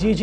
DG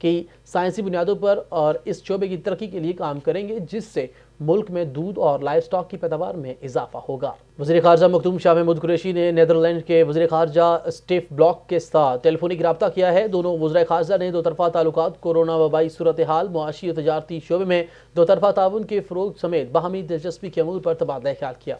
کی سائنسی بنیادوں پر اور اس شعبے کی ترقی کے لیے کام کریں گے، جس سے ملک میں دودھ اور لائف سٹاک کی پیداوار میں اضافہ ہوگا۔ وزیر خارجہ مخدوم شاہ محمود قریشی نے نیدرلینڈ کے وزیر خارجہ اسٹیف بلاک کے ساتھ ٹیلیفونک رابطہ کیا ہے۔ دونوں وزراء خارجہ نے دو طرفہ تعلقات، کورونا وبائی صورتحال، معاشی اور تجارتی شعبے میں دو طرفہ تعاون کے فروغ سمیت باہمی دلچسپی کے امور پر تبادلہ خیال کیا۔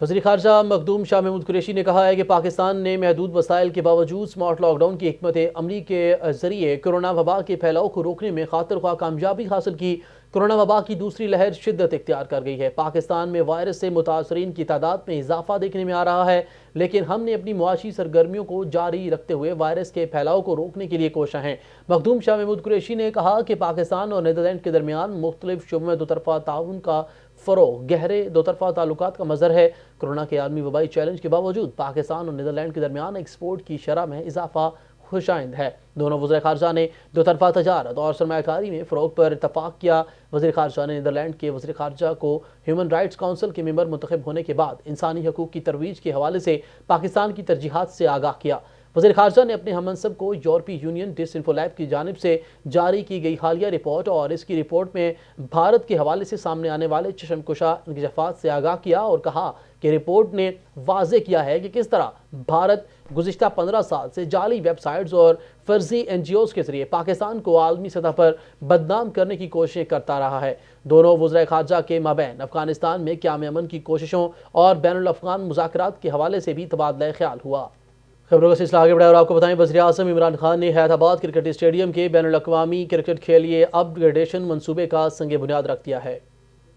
وزیر خارجہ مخدوم شاہ محمود قریشی نے کہا ہے کہ پاکستان نے محدود وسائل کے باوجود سمارٹ لاک ڈاؤن کی حکمت عملی کے ذریعے کورونا وبا کے پھیلاؤ کو روکنے میں خاطر خواہ کامیابی حاصل کی۔ کورونا وبا کی دوسری لہر شدت اختیار کر گئی ہے۔ پاکستان میں وائرس سے متاثرین کی تعداد میں اضافہ دیکھنے میں آ رہا ہے، لیکن ہم نے اپنی معاشی سرگرمیوں کو جاری رکھتے ہوئے وائرس کے پھیلاؤ کو روکنے کے لیے کوشاں ہیں۔ مخدوم شاہ محمود قریشی نے کہا کہ پاکستان اور نیدرلینڈ کے درمیان مختلف شعبوں میں دو طرفہ تعاون کا فروغ گہرے دو طرفہ تعلقات کا مظہر ہے۔ کورونا کے عالمی وبائی چیلنج کے باوجود پاکستان اور نیدرلینڈ کے درمیان ایکسپورٹ کی شرح میں اضافہ خوش آئند ہے۔ دونوں وزراء خارجہ نے دو طرفہ تجارت اور سرمایہ کاری میں فروغ پر اتفاق کیا۔ وزیر خارجہ نے نیدرلینڈ کے وزیر خارجہ کو ہیومن رائٹس کونسل کے ممبر منتخب ہونے کے بعد انسانی حقوق کی ترویج کے حوالے سے پاکستان کی ترجیحات سے آگاہ کیا۔ وزیر خارجہ نے اپنے ہم منصب کو یورپی یونین ڈس انفو لیب کی جانب سے جاری کی گئی حالیہ رپورٹ اور اس کی رپورٹ میں بھارت کے حوالے سے سامنے آنے والے چشم کشا انکشافات سے آگاہ کیا اور کہا کہ رپورٹ نے واضح کیا ہے کہ کس طرح بھارت گزشتہ 15 سال سے جعلی ویب سائٹس اور فرضی این جی اوز کے ذریعے پاکستان کو عالمی سطح پر بدنام کرنے کی کوششیں کرتا رہا ہے۔ دونوں وزراء خارجہ کے مابین افغانستان میں قیام امن کی کوششوں اور بین الاقوامی مذاکرات کے حوالے سے بھی تبادلہ خیال ہوا۔ خبروں کا سلسلہ آگے بڑھائے اور آپ کو بتائیں وزیر اعظم عمران خان نے حیدرآباد کرکٹ اسٹیڈیم کے بین الاقوامی کرکٹ کے لیے اپ گریڈیشن منصوبے کا سنگ بنیاد رکھ دیا ہے۔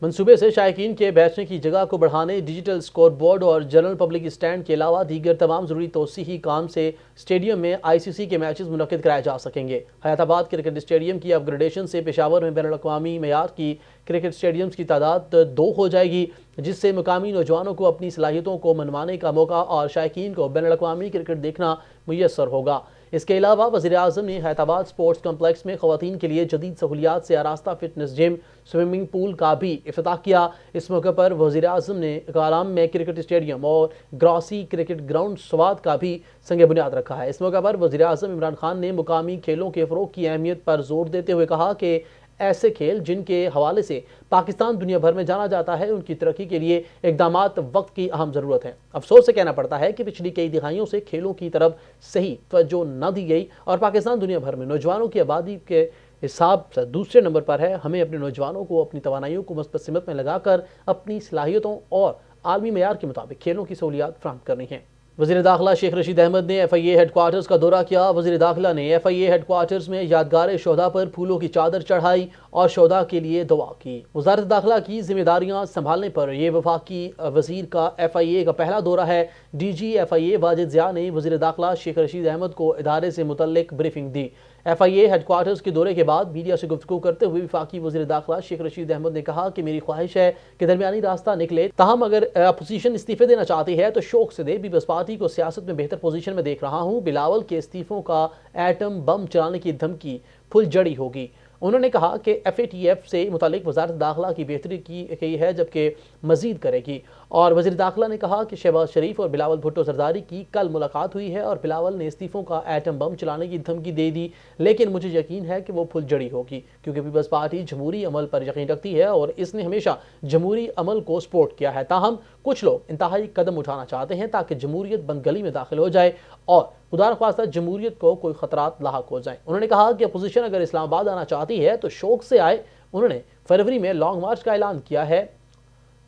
منصوبے سے شائقین کے بیٹھنے کی جگہ کو بڑھانے، ڈیجیٹل سکور بورڈ اور جنرل پبلک اسٹینڈ کے علاوہ دیگر تمام ضروری توسیعی کام سے اسٹیڈیم میں آئی سی سی کے میچز منعقد کرائے جا سکیں گے۔ حیدرآباد کرکٹ اسٹیڈیم کی اپ گریڈیشن سے پشاور میں بین الاقوامی معیار کی کرکٹ اسٹیڈیمز کی تعداد 2 ہو جائے گی، جس سے مقامی نوجوانوں کو اپنی صلاحیتوں کو منوانے کا موقع اور شائقین کو بین الاقوامی کرکٹ دیکھنا میسر ہوگا۔ اس کے علاوہ وزیر اعظم نے حیدرآباد سپورٹس کمپلیکس میں خواتین کے لیے جدید سہولیات سے آراستہ فٹنس جم، سوئمنگ پول کا بھی افتتاح کیا۔ اس موقع پر وزیر اعظم نے کالام میں کرکٹ اسٹیڈیم اور گراسی کرکٹ گراؤنڈ سوات کا بھی سنگ بنیاد رکھا ہے۔ اس موقع پر وزیر اعظم عمران خان نے مقامی کھیلوں کے فروغ کی اہمیت پر زور دیتے ہوئے کہا کہ ایسے کھیل جن کے حوالے سے پاکستان دنیا بھر میں جانا جاتا ہے، ان کی ترقی کے لیے اقدامات وقت کی اہم ضرورت ہے۔ افسوس سے کہنا پڑتا ہے کہ پچھلی کئی دہائیوں سے کھیلوں کی طرف صحیح توجہ نہ دی گئی اور پاکستان دنیا بھر میں نوجوانوں کی آبادی کے حساب سے دوسرے نمبر پر ہے۔ ہمیں اپنے نوجوانوں کو اپنی توانائیوں کو مثبت سمت میں لگا کر اپنی صلاحیتوں اور عالمی معیار کے مطابق کھیلوں کی سہولیات فراہم کرنی ہیں۔ وزیر داخلہ شیخ رشید احمد نے ایف آئی اے ہیڈ کوارٹرز کا دورہ کیا۔ وزیر داخلہ نے ایف آئی اے ہیڈ کوارٹرز میں یادگار شہداء پر پھولوں کی چادر چڑھائی اور شہداء کے لیے دعا کی۔ وزارت داخلہ کی ذمہ داریاں سنبھالنے پر یہ وفاقی وزیر کا ایف آئی اے کا پہلا دورہ ہے۔ ڈی جی ایف آئی اے واجد ضیاء نے وزیر داخلہ شیخ رشید احمد کو ادارے سے متعلق بریفنگ دی۔ ایف آئی اے ہیڈ کوارٹرز کے دورے کے بعد میڈیا سے گفتگو کرتے ہوئے وفاقی وزیر داخلہ شیخ رشید احمد نے کہا کہ میری خواہش ہے کہ درمیانی راستہ نکلے، تاہم اگر اپوزیشن استعفے دینا چاہتی ہے تو شوق سے دے۔ پیپلز پارٹی کو سیاست میں بہتر پوزیشن میں دیکھ رہا ہوں۔ بلاول کے استعفوں کا ایٹم بم چلانے کی دھمکی پھل جڑی ہوگی۔ انہوں نے کہا کہ ایف اے ٹی ایف سے متعلق وزارت داخلہ کی بہتری کی ہے جبکہ مزید کرے گی، اور وزیر داخلہ نے کہا کہ شہباز شریف اور بلاول بھٹو زرداری کی کل ملاقات ہوئی ہے اور بلاول نے استعفوں کا ایٹم بم چلانے کی دھمکی دے دی، لیکن مجھے یقین ہے کہ وہ پھل جڑی ہوگی کیونکہ پیپلز پارٹی جمہوری عمل پر یقین رکھتی ہے اور اس نے ہمیشہ جمہوری عمل کو سپورٹ کیا ہے۔ تاہم کچھ لوگ انتہائی قدم اٹھانا چاہتے ہیں تاکہ جمہوریت بند گلی میں داخل ہو جائے اور خدا نخواستہ جمہوریت کو کوئی خطرات لاحق ہو جائیں۔ انہوں نے کہا کہ اپوزیشن اگر اسلام آباد آنا چاہتی ہے تو شوق سے آئے۔ انہوں نے فروری میں لانگ مارچ کا اعلان کیا ہے،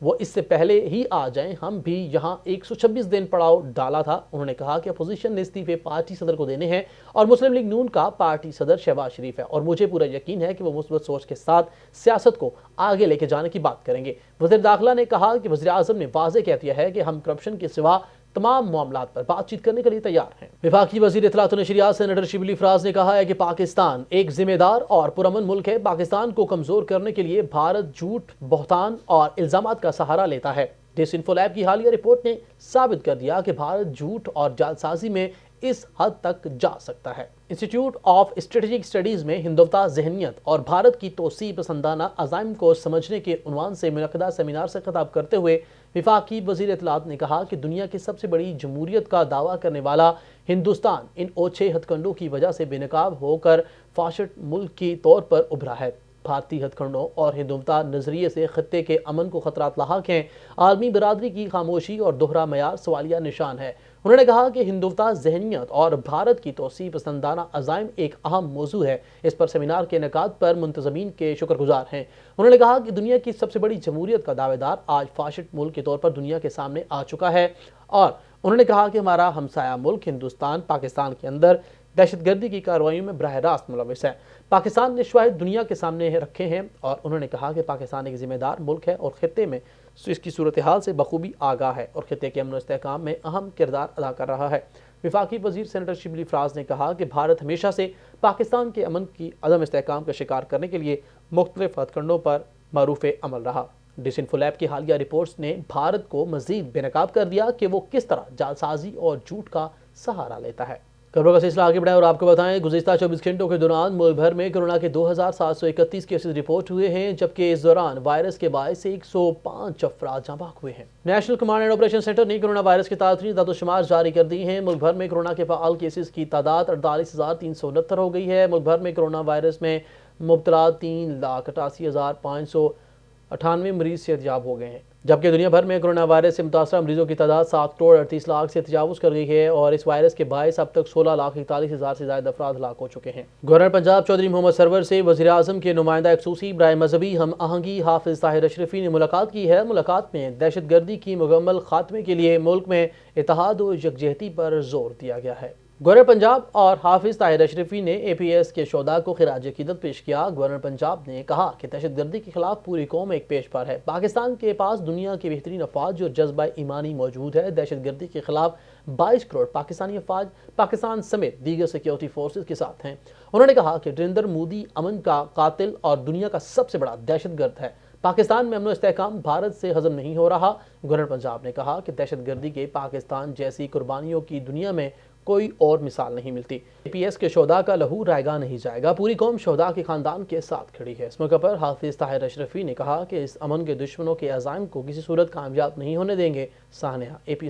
وہ اس سے پہلے ہی آ جائیں، ہم بھی یہاں 126 دن پڑاؤ ڈالا تھا۔ انہوں نے کہا کہ اپوزیشن نے استعفے پارٹی صدر کو دینے ہیں اور مسلم لیگ نون کا پارٹی صدر شہباز شریف ہے اور مجھے پورا یقین ہے کہ وہ مثبت سوچ کے ساتھ سیاست کو آگے لے کے جانے کی بات کریں گے۔ وزیر داخلہ نے کہا کہ وزیر اعظم نے واضح کہہ دیا ہے کہ ہم کرپشن کے سوا تمام معاملات پر بات چیت کرنے کے لیے تیار ہیں۔ وفاقی وزیر اطلاعات و نشریات سینیٹر شبلی فراز نے کہا ہے کہ پاکستان ایک ذمہ دار اور پرامن ملک ہے۔ پاکستان کو کمزور کرنے کے لیے بھارت جھوٹ، بہتان اور الزامات کا سہارا لیتا ہے۔ ڈس انفو لیب کی حالیہ رپورٹ نے ثابت کر دیا کہ بھارت جھوٹ اور جعلسازی میں اس حد تک جا سکتا ہے۔ انسٹیٹیوٹ آف اسٹریٹجک اسٹڈیز میں ہندوتا ذہنیت اور بھارت کی توسیع پسندانہ عزائم کو سمجھنے کے عنوان سے منعقدہ سیمینار سے خطاب کرتے ہوئے وفاقی وزیر اطلاعات نے کہا کہ دنیا کی سب سے بڑی جمہوریت کا دعویٰ کرنے والا ہندوستان ان اوچھے ہتھ کنڈوں کی وجہ سے بے نقاب ہو کر فاشٹ ملک کی طور پر ابھرا ہے۔ بھارتی ہتھ کنڈوں اور ہندوتا نظریے سے خطے کے امن کو خطرات لاحق ہیں۔ عالمی برادری کی خاموشی اور دوہرا معیار سوالیہ نشان ہے۔ انہوں نے کہا کہ ہندوتا ذہنیت اور بھارت کی توسیع پسندانہ عزائم ایک اہم موضوع ہے۔ اس پر سیمینار کے انعقاد پر منتظمین کے شکر گزار ہیں۔ انہوں نے کہا کہ دنیا کی سب سے بڑی جمہوریت کا دعوے دار آج فاشٹ ملک کے طور پر دنیا کے سامنے آ چکا ہے، اور انہوں نے کہا کہ ہمارا ہمسایہ ملک ہندوستان پاکستان کے اندر دہشت گردی کی کارروائیوں میں براہ راست ملوث ہے۔ پاکستان نے شواہد دنیا کے سامنے رکھے ہیں، اور انہوں نے کہا کہ پاکستان ایک ذمہ دار ملک ہے اور خطے میں اس کی صورتحال سے بخوبی آگاہ ہے اور خطے کے امن و استحکام میں اہم کردار ادا کر رہا ہے۔ وفاقی وزیر سینیٹر شبلی فراز نے کہا کہ بھارت ہمیشہ سے پاکستان کے امن کی عدم استحکام کا شکار کرنے کے لیے مختلف ہتھ کنڈوں پر معروف عمل رہا۔ ڈس انفو لیب کی حالیہ رپورٹس نے بھارت کو مزید بے نقاب کر دیا کہ وہ کس طرح جعلسازی اور جھوٹ کا سہارا لیتا ہے۔ خبروں کا سلسلہ آگے بڑھائیں اور آپ کو بتائیں، گزشتہ 24 گھنٹوں کے دوران ملک بھر میں کورونا کے 2731 کیسز رپورٹ ہوئے ہیں، جبکہ اس دوران وائرس کے باعث 105 افراد جاں بحق ہوئے ہیں۔ National command and operation centre نے کورونا وائرس کے تازہ اعداد و شمار جاری کر دی ہیں۔ ملک بھر میں کورونا کے فعال کیسز کی تعداد 48,369 ہو گئی ہے۔ ملک بھر میں کورونا وائرس میں مبتلا 3,88,598 مریض صحت یاب ہو گئے ہیں، جبکہ دنیا بھر میں کورونا وائرس سے متاثرہ مریضوں کی تعداد 7,38,00,000 سے تجاوز کر گئی ہے، اور اس وائرس کے باعث اب تک 16,41,000 سے زائد افراد ہلاک ہو چکے ہیں۔ گورنر پنجاب چودھری محمد سرور سے وزیر اعظم کے نمائندہ خصوصی برائے مذہبی ہم آہنگی حافظ طاہر اشرفی نے ملاقات کی ہے۔ ملاقات میں دہشت گردی کی مکمل خاتمے کے لیے ملک میں اتحاد و یکجہتی پر زور دیا گیا ہے۔ گورنر پنجاب اور حافظ طاہر اشرفی نے اے پی ایس کے شہداء کو خراج عقیدت پیش کیا۔ گورنر پنجاب نے کہا کہ دہشت گردی کے خلاف پوری قوم ایک پیش پر ہے۔ پاکستان کے پاس دنیا کے بہترین افواج اور جذبہ ایمانی موجود ہے۔ دہشت گردی کے خلاف 22 کروڑ پاکستانی افواج پاکستان سمیت دیگر سیکیورٹی فورسز کے ساتھ ہیں۔ انہوں نے کہا کہ نریندر مودی امن کا قاتل اور دنیا کا سب سے بڑا دہشت گرد ہے۔ پاکستان میں امن و استحکام بھارت سے ہضم نہیں ہو رہا۔ گورنر پنجاب نے کہا کہ دہشت گردی کے پاکستان جیسی قربانیوں کی دنیا میں کوئی اور مثال نہیں ملتی۔ اے پی ایس کے شہداء کا لہو رائے گاہ نہیں جائے گا۔ پوری قوم شہداء کے خاندان کے ساتھ کھڑی ہے۔ اس موقع پر حافظ طاہر اشرفی نے کہا کہ اس امن کے دشمنوں کے عزائم کو کسی صورت کامیاب نہیں ہونے دیں گے۔ سانحہ اے پی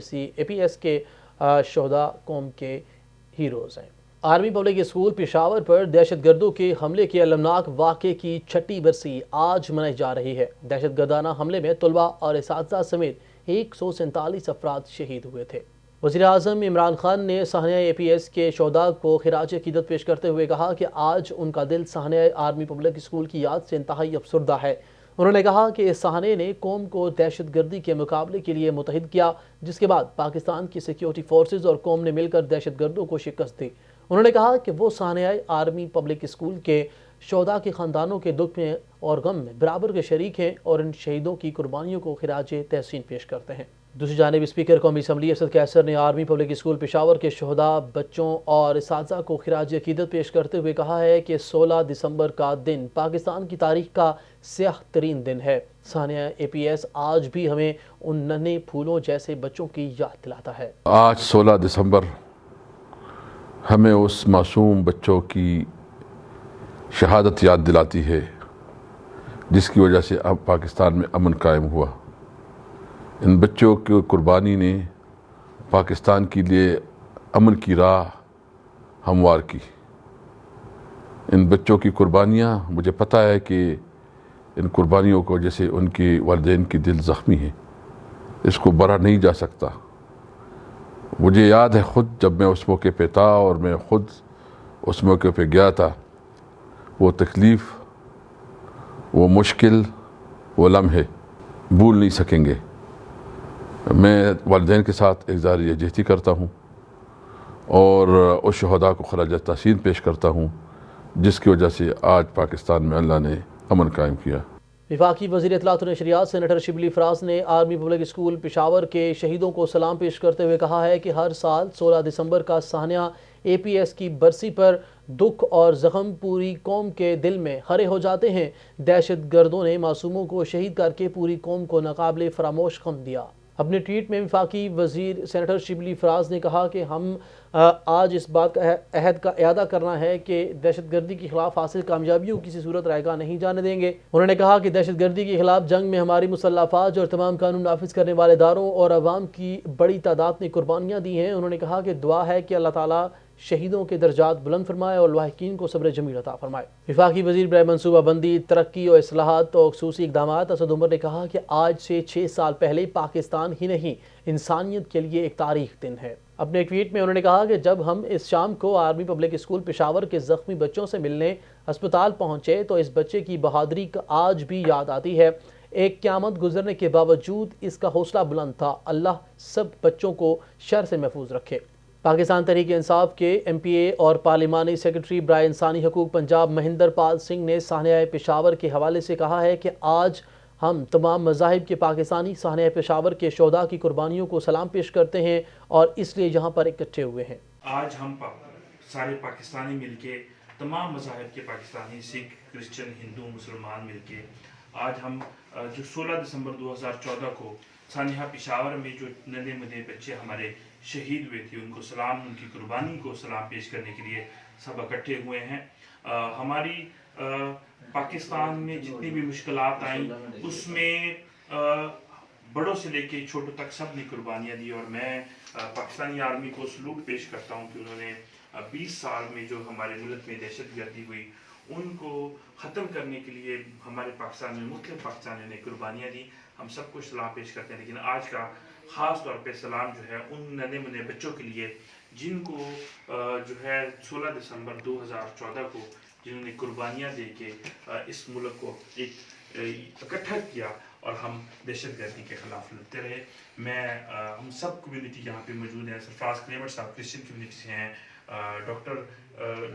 ایس کے شہداء قوم کے ہیروز ہیں۔ آرمی پبلک اسکول پشاور پر دہشت گردوں کے حملے کے المناک واقعے کی 6 برسی آج منائی جا رہی ہے۔ دہشت گردانہ حملے میں طلباء اور اساتذہ سمیت 147 افراد شہید ہوئے تھے۔ وزیر اعظم عمران خان نے سانحہ اے پی ایس کے شہداء کو خراج عقیدت پیش کرتے ہوئے کہا کہ آج ان کا دل سانحہ آرمی پبلک اسکول کی یاد سے انتہائی افسردہ ہے۔ انہوں نے کہا کہ اس سانحے نے قوم کو دہشت گردی کے مقابلے کے لیے متحد کیا، جس کے بعد پاکستان کی سیکیورٹی فورسز اور قوم نے مل کر دہشت گردوں کو شکست دی۔ انہوں نے کہا کہ وہ سانحہ آرمی پبلک اسکول کے شہداء کے خاندانوں کے دکھ میں اور غم میں برابر کے شریک ہیں اور ان شہیدوں کی قربانیوں کو خراج تحسین پیش کرتے ہیں۔ دوسری جانب اسپیکر قومی اسمبلی اسد قیصر نے آرمی پبلک اسکول پشاور کے شہداء، بچوں اور اساتذہ کو خراج عقیدت پیش کرتے ہوئے کہا ہے کہ 16 دسمبر کا دن پاکستان کی تاریخ کا سیاہ ترین دن ہے۔ سانحہ اے پی ایس آج بھی ہمیں ان ننھے پھولوں جیسے بچوں کی یاد دلاتا ہے۔ آج 16 دسمبر ہمیں اس معصوم بچوں کی شہادت یاد دلاتی ہے جس کی وجہ سے اب پاکستان میں امن قائم ہوا۔ ان بچوں کی قربانی نے پاکستان کے لیے امن کی راہ ہموار کی۔ ان بچوں کی قربانیاں، مجھے پتہ ہے کہ ان قربانیوں کو جیسے ان کے والدین کی دل زخمی ہیں، اس کو بھرا نہیں جا سکتا۔ مجھے یاد ہے خود جب میں اس موقع پہ تھا اور میں خود اس موقع پہ گیا تھا، وہ تکلیف، وہ مشکل، وہ لمحے بھول نہیں سکیں گے۔ میں والدین کے ساتھ اظہار یکجہتی کرتا ہوں اور اس شہداء کو خراج تحسین پیش کرتا ہوں جس کی وجہ سے آج پاکستان میں اللہ نے امن قائم کیا۔ وفاقی وزیر اطلاعات و نشریات سینیٹر شبلی فراز نے آرمی پبلک اسکول پشاور کے شہیدوں کو سلام پیش کرتے ہوئے کہا ہے کہ ہر سال 16 دسمبر کا سانحہ اے پی ایس کی برسی پر دکھ اور زخم پوری قوم کے دل میں ہرے ہو جاتے ہیں۔ دہشت گردوں نے معصوموں کو شہید کر کے پوری قوم کو ناقابل فراموش غم دیا۔ اپنے ٹویٹ میں وفاقی وزیر سینیٹر شبلی فراز نے کہا کہ ہم آج اس بات کا عہد کا اعادہ کرنا ہے کہ دہشت گردی کے خلاف حاصل کامیابیوں کسی صورت رائے گاہ نہیں جانے دیں گے۔ انہوں نے کہا کہ دہشت گردی کے خلاف جنگ میں ہماری مسلح افواج اور تمام قانون نافذ کرنے والے اداروں اور عوام کی بڑی تعداد نے قربانیاں دی ہیں۔ انہوں نے کہا کہ دعا ہے کہ اللہ تعالیٰ شہیدوں کے درجات بلند فرمائے اور لواحقین کو صبر جمیل عطا فرمائے۔ وفاقی وزیر برائے منصوبہ بندی، ترقی اور اصلاحات اور خصوصی اقدامات اسد عمر نے کہا کہ آج سے 6 سال پہلے پاکستان ہی نہیں انسانیت کے لیے ایک تاریخ دن ہے۔ اپنے ایک ٹویٹ میں انہوں نے کہا کہ جب ہم اس شام کو آرمی پبلک اسکول پشاور کے زخمی بچوں سے ملنے ہسپتال پہنچے تو اس بچے کی بہادری کا آج بھی یاد آتی ہے۔ ایک قیامت گزرنے کے باوجود اس کا حوصلہ بلند تھا۔ اللہ سب بچوں کو شر سے محفوظ رکھے۔ پاکستان تحریک انصاف کے ایم پی اے اور پارلیمانی سیکرٹری برائے انسانی حقوق پنجاب مہندر پال سنگھ نے سانحہ پشاور کے حوالے سے کہا ہے کہ آج ہم تمام مذاہب کے پاکستانی سانحہ پشاور کے شہداء کی قربانیوں کو سلام پیش کرتے ہیں اور اس لیے یہاں پر اکٹھے ہوئے ہیں۔ آج ہم سارے پاکستانی مل کے، تمام مذاہب کے پاکستانی، سکھ، کرسچن، ہندو، مسلمان مل کے آج ہم جو 16 دسمبر 2014 کو سانحہ پشاور میں جو ننھے منھے بچے ہمارے شہید ہوئے تھے، ان کو سلام، ان کی قربانی کو سلام پیش کرنے کے لیے سب اکٹھے ہوئے ہیں۔ ہماری پاکستان میں جتنی بھی مشکلات آئیں اس میں بڑوں سے لے کے چھوٹوں تک سب نے قربانیاں دی، اور میں پاکستانی آرمی کو سلوٹ پیش کرتا ہوں کہ انہوں نے 20 سال میں جو ہمارے ملک میں دہشت گردی ہوئی ان کو ختم کرنے کے لیے ہمارے پاکستان میں مختلف پاکستانیوں نے قربانیاں دی۔ ہم سب کو سلام پیش کرتے ہیں، لیکن آج کا خاص طور پہ سلام جو ہے ان ننھے منھے بچوں کے لیے جن کو جو ہے 16 دسمبر 2014 کو جنہوں نے قربانیاں دے کے اس ملک کو ایک اکٹھا کیا اور ہم دہشت گردی کے خلاف لڑتے رہے۔ ہم سب کمیونٹی یہاں پہ موجود ہیں۔ سرفراز کلیمٹ صاحب کرسچن کمیونٹی سے ہیں، ڈاکٹر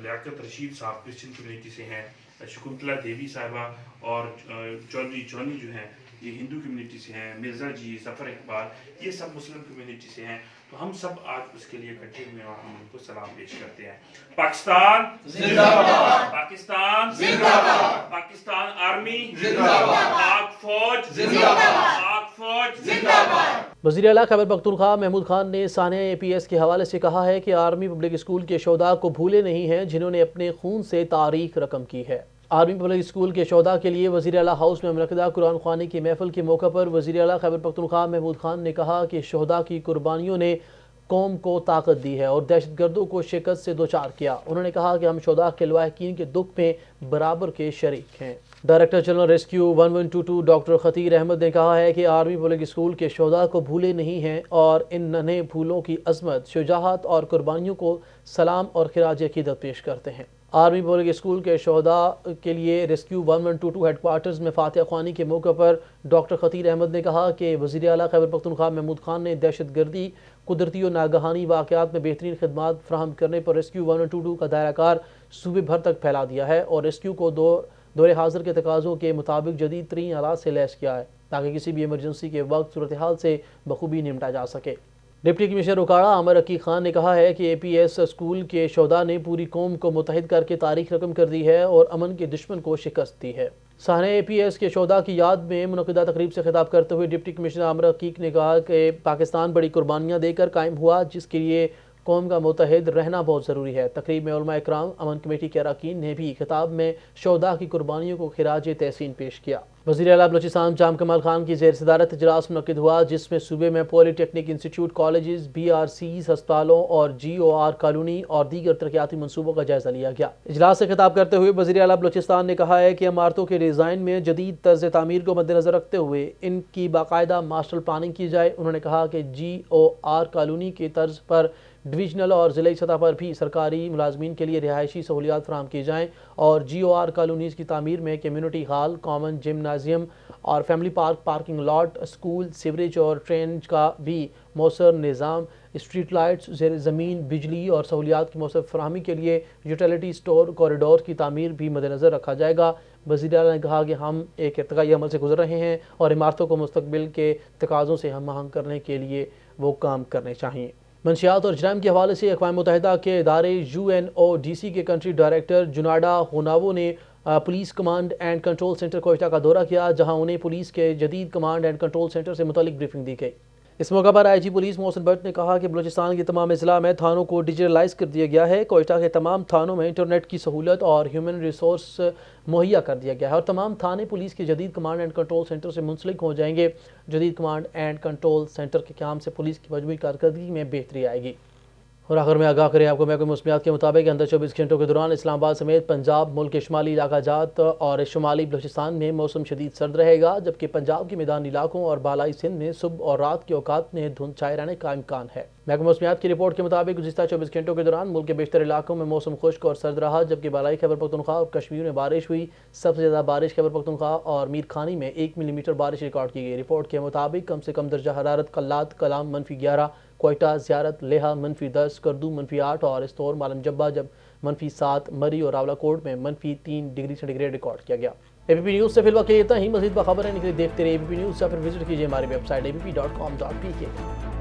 لیاقت رشید صاحب کرسچن کمیونٹی سے ہیں، شکنتلا دیوی صاحبہ اور چودھری جونی جو ہیں یہ ہندو کمیونٹی سے ہیں، مرزا جی، ظفر اقبال یہ سب مسلم کمیونٹی سے ہیں۔ تو ہم سب آج اس کے لیے اکٹھے ہوئے ہیں اور ہم ان کو سلام پیش کرتے ہیں۔ پاکستان زندہ باد، پاکستان زندہ باد، پاکستان آرمی زندہ باد، پاک فوج زندہ باد، پاک فوج زندہ باد۔ وزیر اعلیٰ خیبر پختونخوا محمود خان نے سانحہ اے پی ایس کے حوالے سے کہا ہے کہ آرمی پبلک اسکول کے شہداء کو بھولے نہیں ہیں جنہوں نے اپنے خون سے تاریخ رقم کی ہے۔ آرمی پبلک اسکول کے شہداء کے لیے وزیر اعلیٰ ہاؤس میں منعقدہ قرآن خوانی کی محفل کے موقع پر وزیر اعلیٰ خیبر پختونخوا محمود خان نے کہا کہ شہداء کی قربانیوں نے قوم کو طاقت دی ہے اور دہشت گردوں کو شکست سے دوچار کیا۔ انہوں نے کہا کہ ہم شہداء کے لواحقین کے دکھ میں برابر کے شریک ہیں۔ Director general rescue 1122 doctor Khatir Ahmad نے کہا ہے کہ آرمی پبلک اسکول کے شہداء کو بھولے نہیں ہیں اور ان ننھے پھولوں کی عظمت، شجاعت اور قربانیوں کو سلام اور خراج عقیدت پیش کرتے ہیں۔ آرمی پبلک اسکول کے شہداء کے لیے ریسکیو 1122 ہیڈ کوارٹرز میں فاتحہ خوانی کے موقع پر ڈاکٹر خطیر احمد نے کہا کہ وزیر اعلیٰ خیبر پختونخوا محمود خان نے دہشت گردی، قدرتی اور ناگہانی واقعات میں بہترین خدمات فراہم کرنے پر ریسکیو 1122 کا دائرہ کار صوبے بھر تک پھیلا دیا ہے اور ریسکیو کو دور حاضر کے تقاضوں کے مطابق جدید ترین آلات سے لیس کیا ہے تاکہ کسی بھی ایمرجنسی کے وقت صورتحال سے بخوبی نمٹا جا سکے۔ ڈپٹی کمشنر اوکاڑا عامر عقیق خان نے کہا ہے کہ اے پی ایس اسکول کے شہداء نے پوری قوم کو متحد کر کے تاریخ رقم کر دی ہے اور امن کے دشمن کو شکست دی ہے۔ سانحہ اے پی ایس کے شہداء کی یاد میں منعقدہ تقریب سے خطاب کرتے ہوئے ڈپٹی کمشنر عامر عقیق نے کہا کہ پاکستان بڑی قربانیاں دے کر قائم ہوا جس کے لیے قوم کا متحد رہنا بہت ضروری ہے۔ تقریب میں علماء اکرام، امن کمیٹی کے اراکین نے بھی خطاب میں شہداء کی قربانیوں کو خراج تحسین پیش کیا۔ وزیر اعلیٰ بلوچستان جام کمال خان کی زیر صدارت اجلاس منعقد ہوا جس میں صوبے میں polytechnic institute, colleges, B R Cs, ہسپتالوں اور جی او آر کالونی اور دیگر ترقیاتی منصوبوں کا جائزہ لیا گیا۔ اجلاس سے خطاب کرتے ہوئے وزیر اعلیٰ بلوچستان نے کہا ہے کہ عمارتوں کے ڈیزائن میں جدید طرز تعمیر کو مد نظر رکھتے ہوئے ان کی باقاعدہ ماسٹر پلاننگ کی جائے۔ انہوں نے کہا کہ جی او آر کالونی کی طرز پر ڈویژنل اور ضلعی سطح پر بھی سرکاری ملازمین کے لیے رہائشی سہولیات فراہم کی جائیں اور جی او آر کالونیز کی تعمیر میں کمیونٹی ہال، کامن جمنازیم اور family park, parking lot, school, sewerage اور ڈرینیج کا بھی مؤثر نظام، اسٹریٹ لائٹس، زیر زمین بجلی اور سہولیات کی مؤثر فراہمی کے لیے یوٹیلیٹی سٹور کوریڈور کی تعمیر بھی مد نظر رکھا جائے گا۔ وزیر اعلیٰ نے کہا کہ ہم ایک ارتقائی عمل سے گزر رہے ہیں اور عمارتوں کو مستقبل کے تقاضوں سے ہم آہنگ کرنے کے لیے وہ کام کرنے چاہیے۔ منشیات اور جرائم کے حوالے سے اقوام متحدہ کے ادارے U N O D C کے کنٹری ڈائریکٹر جناڈا ہوناوو نے police command and control centre Quetta کا دورہ کیا جہاں انہیں پولیس کے جدید کمانڈ اینڈ کنٹرول سینٹر سے متعلق بریفنگ دی گئی۔ اس موقع پر آئی جی پولیس محسن بٹ نے کہا کہ بلوچستان کے تمام اضلاع میں تھانوں کو ڈیجیٹلائز کر دیا گیا ہے۔ کوئٹہ کے تمام تھانوں میں انٹرنیٹ کی سہولت اور ہیومن ریسورس مہیا کر دیا گیا ہے اور تمام تھانے پولیس کے جدید کمانڈ اینڈ کنٹرول سینٹر سے منسلک ہو جائیں گے۔ جدید کمانڈ اینڈ کنٹرول سینٹر کے قیام سے پولیس کی مجموعی کارکردگی میں بہتری آئے گی۔ اور آخر میں آگاہ کریں آپ کو محکمہ موسمیات کے مطابق اندر 24 گھنٹوں کے دوران اسلام آباد سمیت پنجاب، ملک کے شمالی علاقہ جات اور شمالی بلوچستان میں موسم شدید سرد رہے گا، جبکہ پنجاب کے میدانی علاقوں اور بالائی سندھ میں صبح اور رات کے اوقات میں دھند چھائے رہنے کا امکان ہے۔ محکمہ موسمیات کی رپورٹ کے مطابق گزشتہ 24 گھنٹوں کے دوران ملک کے بیشتر علاقوں میں موسم خشک اور سرد رہا، جبکہ بالائی خیبر پختونخوا اور کشمیر میں بارش ہوئی۔ سب سے زیادہ بارش خیبر پختونخوا اور میرخانی میں 1 ملی میٹر بارش ریکارڈ کی گئی۔ رپورٹ کے مطابق کم سے کم درجہ حرارت کلات کلام -11، کوئٹہ، زیارت، لیہہ -10، کردو -8 اور استور مالم جبہ جب -7، مری اور راولہ کوٹ میں -3 ڈگری سینٹی گریڈ ریکارڈ کیا گیا۔ اے بی پی نیوز سے فی الوقت اتنا ہی۔ مزید باخبر رہنے کے لیے دیکھتے رہے اے بی پی نیوز یا پھر وزٹ کیجیے ہماری ویب سائٹ abp.com.pk۔